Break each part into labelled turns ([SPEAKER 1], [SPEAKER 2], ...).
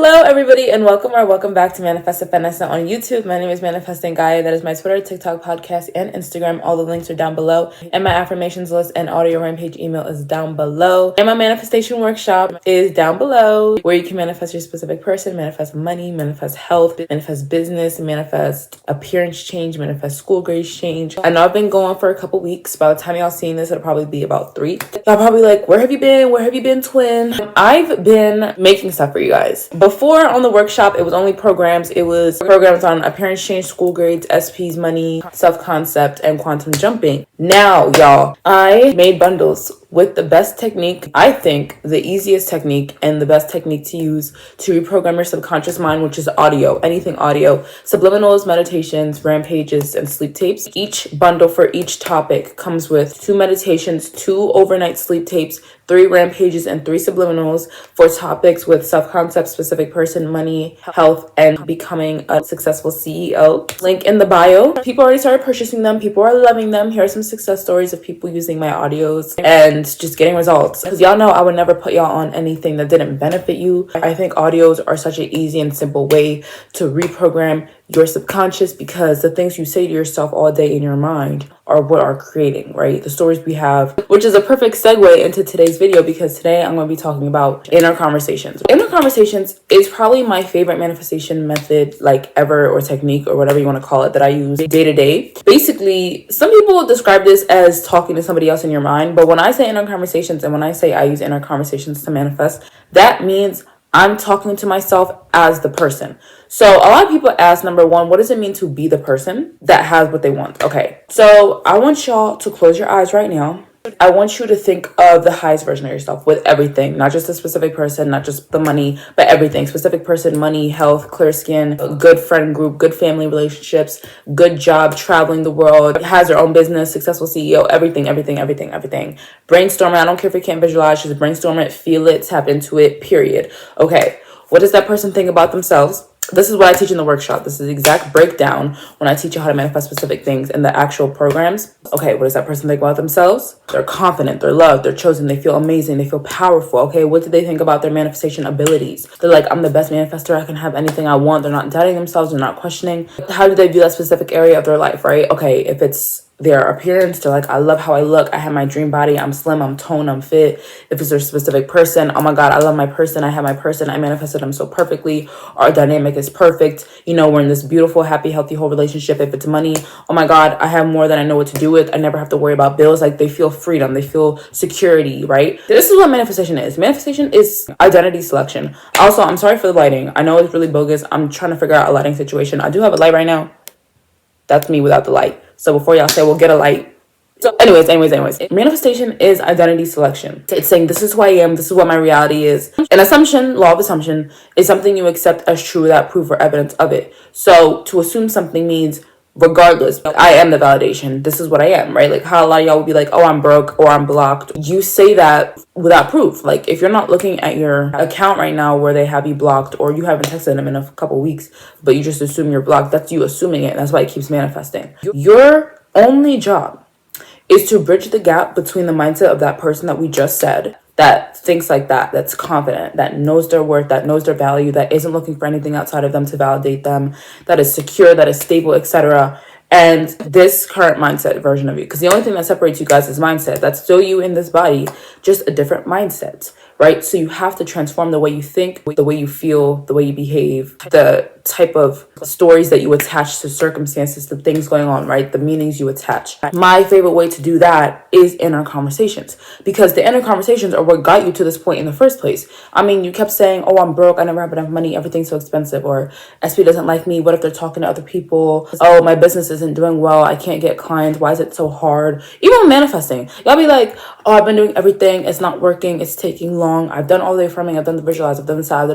[SPEAKER 1] Hello everybody and welcome back to Manifest with Finesse on YouTube. My name is Manifesting Gaia. That is my Twitter, TikTok, podcast, and Instagram. All the links are down below. And my affirmations list and audio rampage email is down below. And my manifestation workshop is down below, where you can manifest your specific person, manifest money, manifest health, manifest business, manifest appearance change, manifest school grades change. I know I've been going for a couple weeks. By the time y'all seeing this, it'll probably be about 3. Y'all probably like, where have you been? Where have you been, twin? I've been making stuff for you guys. Before on the workshop, it was only programs. It was programs on appearance change, school grades, SPs, money, self-concept, and quantum jumping. Now, y'all, I made bundles with the best technique, I think the easiest technique and the best technique to use to reprogram your subconscious mind, which is audio, anything audio, subliminals, meditations, rampages, and sleep tapes. Each bundle for each topic comes with 2 meditations, 2 overnight sleep tapes, 3 rampages, and 3 subliminals for topics with self-concept, specific person, money, health, and becoming a successful CEO. Link in the bio. People already started purchasing them. People are loving them. Here are some success stories of people using my audios and just getting results. Because y'all know I would never put y'all on anything that didn't benefit you. I think audios are such an easy and simple way to reprogram your subconscious, because the things you say to yourself all day in your mind are what are creating, right? The stories we have, which is a perfect segue into today's video, because today I'm going to be talking about inner conversations. Inner conversations is probably my favorite manifestation method, like ever, or technique, or whatever you want to call it, that I use day to day. Basically, some people describe this as talking to somebody else in your mind, but when I say inner conversations and when I say I use inner conversations to manifest, that means I'm talking to myself as the person. So a lot of people ask, number one, what does it mean to be the person that has what they want? Okay, so I want y'all to close your eyes right now. I want you to think of the highest version of yourself with everything, not just a specific person, not just the money, but everything. Specific person, money, health, clear skin, a good friend group, good family relationships, good job, traveling the world, has their own business, successful CEO, everything. Brainstorm it. I don't care if you can't visualize, just brainstorm it, feel it, tap into it, period. Okay, what does that person think about themselves? This is what I teach in the workshop. This is the exact breakdown when I teach you how to manifest specific things in the actual programs. Okay, what does that person think about themselves? They're confident, they're loved, they're chosen, they feel amazing, they feel powerful. Okay, what do they think about their manifestation abilities? They're like, I'm the best manifestor, I can have anything I want. They're not doubting themselves, they're not questioning. How do they view that specific area of their life, right? Okay, if it's their appearance, they're like, I love how I look, I have my dream body, I'm slim, I'm toned, I'm fit. If it's their specific person, oh my God, I love my person, I have my person, I manifested them so perfectly, our dynamic is perfect, you know, we're in this beautiful, happy, healthy whole relationship. If it's money, oh my God, I have more than I know what to do with, I never have to worry about bills. Like, they feel freedom, they feel security, right? This is what manifestation is. Manifestation is identity selection. Also, I'm sorry for the lighting, I know it's really bogus. I'm trying to figure out a lighting situation. I do have a light right now. That's me without the light. So before y'all say, well, get a light. So anyways, manifestation is identity selection. It's saying, this is who I am, this is what my reality is. An assumption, law of assumption, is something you accept as true without proof or evidence of it. So to assume something means, regardless, I am the validation. This is what I am, right? Like how a lot of y'all would be like, oh, I'm broke or I'm blocked. You say that without proof. Like, if you're not looking at your account right now where they have you blocked, or you haven't texted them in a couple weeks, but you just assume you're blocked, that's you assuming it. And that's why it keeps manifesting. Your only job is to bridge the gap between the mindset of that person that we just said, that thinks like that, that's confident, that knows their worth, that knows their value, that isn't looking for anything outside of them to validate them, that is secure, that is stable, etc. And this current mindset version of you. Because the only thing that separates you guys is mindset. That's still you in this body, just a different mindset, right? So you have to transform the way you think, the way you feel, the way you behave, the type of stories that you attach to circumstances, the things going on, right? The meanings you attach. My favorite way to do that is inner conversations, because the inner conversations are what got you to this point in the first place. I mean, you kept saying, oh, I'm broke, I never have enough money, everything's so expensive, or SP doesn't like me, what if they're talking to other people? Oh, my business isn't doing well, I can't get clients, why is it so hard? Even manifesting, y'all be like, oh, I've been doing everything, it's not working, it's taking long, I've done all the affirming, I've done the visualize, I've done the side,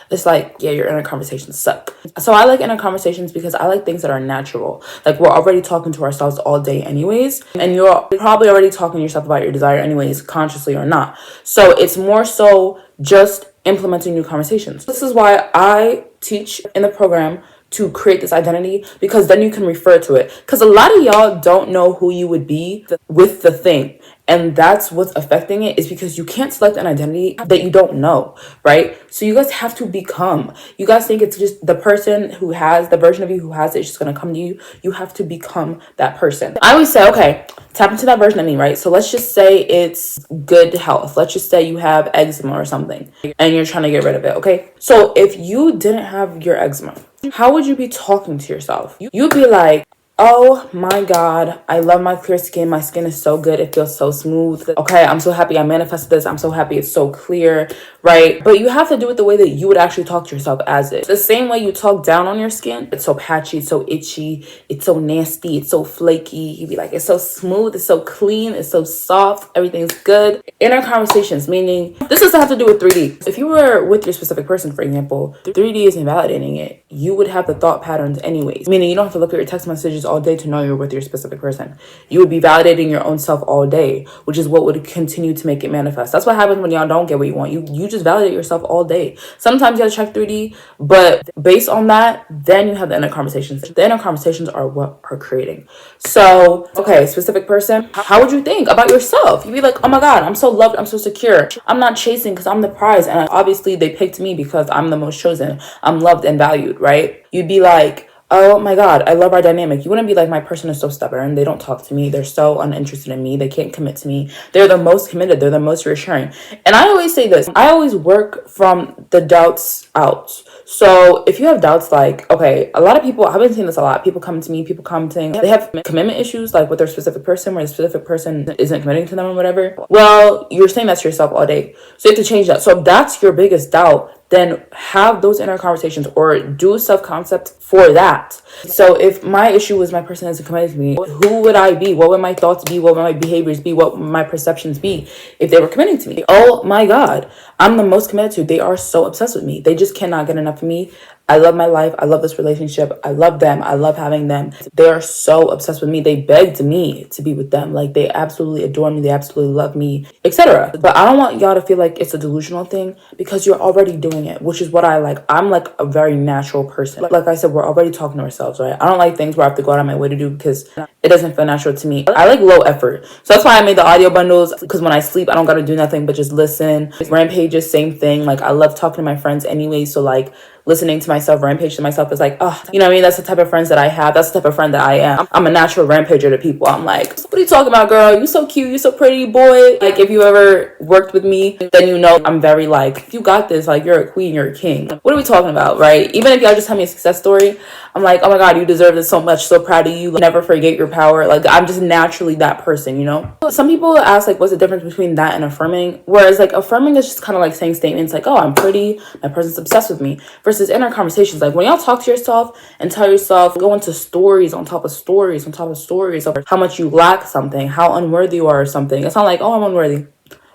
[SPEAKER 1] It's like, yeah, your inner conversations suck. So I like inner conversations because I like things that are natural. Like, we're already talking to ourselves all day anyways, and you're probably already talking to yourself about your desire anyways, consciously or not. So it's more so just implementing new conversations. This is why I teach in the program to create this identity, because then you can refer to it. Because a lot of y'all don't know who you would be with the thing. And that's what's affecting it, is because you can't select an identity that you don't know, right? So you guys have to become. You guys think it's just the person who has the version of you who has it, it's just going to come to you. You have to become that person. I always say, okay, tap into that version of me, right? So let's just say it's good health. Let's just say you have eczema or something and you're trying to get rid of it, okay? So if you didn't have your eczema, how would you be talking to yourself? You'd be like, oh my God, I love my clear skin. My skin is so good. It feels so smooth. Okay, I'm so happy I manifested this. I'm so happy it's so clear, right? But you have to do it the way that you would actually talk to yourself as it. The same way you talk down on your skin. It's so patchy, it's so itchy, it's so nasty, it's so flaky. You'd be like, it's so smooth, it's so clean, it's so soft, everything's good. Inner conversations, meaning this doesn't have to do with 3D. If you were with your specific person, for example, 3D is invalidating it. You would have the thought patterns anyways, meaning you don't have to look at your text messages all day to know you're with your specific person. You would be validating your own self all day, which is what would continue to make it manifest. That's what happens when y'all don't get what you want. You just validate yourself all day. Sometimes you have to check 3D, but based on that, then you have the inner conversations. The inner conversations are what are creating. So, okay, specific person, how would you think about yourself? You'd be like, oh my God, I'm so loved, I'm so secure. I'm not chasing because I'm the prize. And obviously they picked me because I'm the most chosen. I'm loved and valued, right? You'd be like, oh my God, I love our dynamic. You wouldn't be like, my person is so stubborn. They don't talk to me. They're so uninterested in me. They can't commit to me. They're the most committed. They're the most reassuring. And I always say this, I always work from the doubts out. So if you have doubts, like, okay, a lot of people, I've been seeing this a lot. People come to me, people commenting, they have commitment issues, like with their specific person, where the specific person isn't committing to them or whatever. Well, you're saying that to yourself all day. So you have to change that. So if that's your biggest doubt, then have those inner conversations or do self-concept for that. So if my issue was my person isn't committed to me, who would I be? What would my thoughts be? What would my behaviors be? What would my perceptions be if they were committing to me? Oh my God, I'm the most committed to. They are so obsessed with me. They just cannot get enough of me. I love my life. I love this relationship. I love them. I love having them. They are so obsessed with me. They begged me to be with them. Like, they absolutely adore me. They absolutely love me, etc. But I don't want y'all to feel like it's a delusional thing, because you're already doing it, which is what I like. I'm like a very natural person. Like I said, we're already talking to ourselves, right? I don't like things where I have to go out of my way to do, because it doesn't feel natural to me. I like low effort. So that's why I made the audio bundles, because when I sleep, I don't got to do nothing but just listen. Rampages, same thing. Like, I love talking to my friends anyway. So like, listening to myself rampage to myself is like, oh, you know what I mean? That's the type of friends that I have. That's the type of friend that I am. I'm a natural rampager to people. I'm like, what are you talking about, girl? You so cute. You so pretty, boy. Like, if you ever worked with me, then you know I'm very like, you got this. Like, you're a queen, you're a king. What are we talking about, right? Even if y'all just tell me a success story, I'm like, oh my God, you deserve this so much. So proud of you. Like, never forget your power. Like, I'm just naturally that person, you know? Some people ask, like, what's the difference between that and affirming? Whereas, like, affirming is just kind of like saying statements like, oh, I'm pretty. My person's obsessed with me. Versus inner conversations, like when y'all talk to yourself and tell yourself, go into stories on top of stories on top of stories of how much you lack something, how unworthy you are or something. It's not like, oh, I'm unworthy,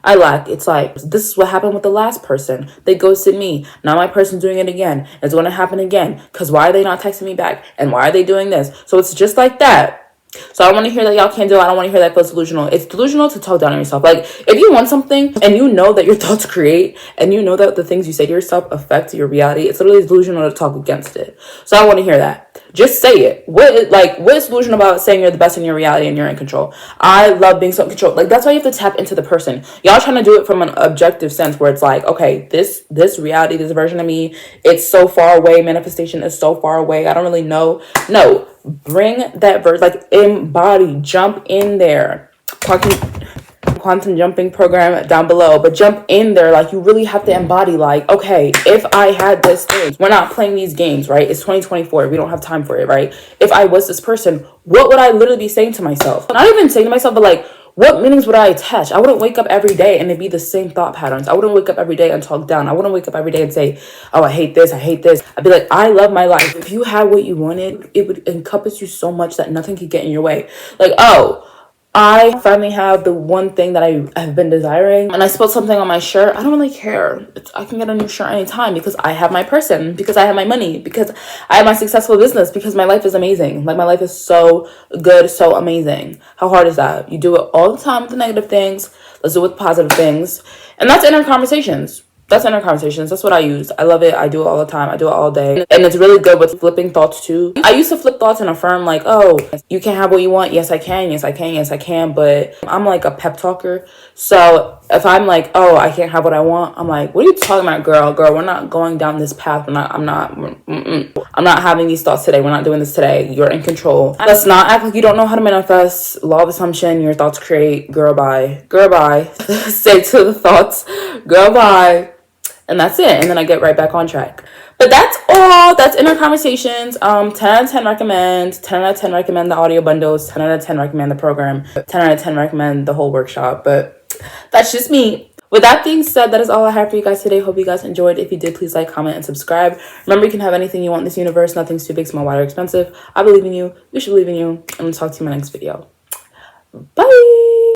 [SPEAKER 1] I lack. It's like, this is what happened with the last person. They ghosted me. Now my person's doing it again. It's going to happen again. Because why are they not texting me back? And why are they doing this? So it's just like that. So I don't want to hear that y'all can't do it. I don't want to hear that feels delusional. It's delusional to talk down on yourself. Like, if you want something and you know that your thoughts create, and you know that the things you say to yourself affect your reality, it's literally delusional to talk against it. So I want to hear that. Just say it. What is delusional about saying you're the best in your reality and you're in control? I love being so in control. Like, that's why you have to tap into the person. Y'all trying to do it from an objective sense where it's like, okay, this reality, this version of me, it's so far away. Manifestation is so far away. I don't really know. No, bring that verse, like, embody, jump in there. Quantum jumping program down below, but jump in there. Like, you really have to embody, like, okay, if I had this thing, we're not playing these games, right? It's 2024. We don't have time for it, right? If I was this person, what would I literally be saying to myself? Not even saying to myself, but like, what meanings would I attach? I wouldn't wake up every day and it'd be the same thought patterns. I wouldn't wake up every day and talk down. I wouldn't wake up every day and say, oh, I hate this, I hate this. I'd be like, I love my life. If you had what you wanted, it would encompass you so much that nothing could get in your way. Like, oh, I finally have the one thing that I have been desiring, and I spilled something on my shirt. I don't really care. I can get a new shirt anytime, because I have my person, because I have my money, because I have my successful business, because my life is amazing. Like, my life is so good, so amazing. How hard is that? You do it all the time with the negative things. Let's do it with positive things. And that's inner conversations. That's inner conversations. That's what I use. I love it. I do it all the time. I do it all day. And it's really good with flipping thoughts too. I used to flip thoughts and affirm like, oh, you can have what you want. Yes, I can. Yes, I can. Yes, I can. But I'm like a pep talker. So if I'm like, oh, I can't have what I want, I'm like, what are you talking about, girl? Girl, we're not going down this path. I'm not having these thoughts today. We're not doing this today. You're in control. Let's not act like you don't know how to manifest. Law of assumption, your thoughts create. Girl, bye. Girl, bye. Say to the thoughts, girl, bye. And that's it. And then I get right back on track. But that's all. That's inner conversations. 10 out of 10 recommend. 10 out of 10 recommend the audio bundles. 10 out of 10 recommend the program. 10 out of 10 recommend the whole workshop. But that's just me. With that being said, that is all I have for you guys today. Hope you guys enjoyed. If you did, please like, comment, and subscribe. Remember, you can have anything you want in this universe. Nothing's too big, small, wide, or expensive. I believe in you. You should believe in you. And I'll talk to you in my next video. Bye.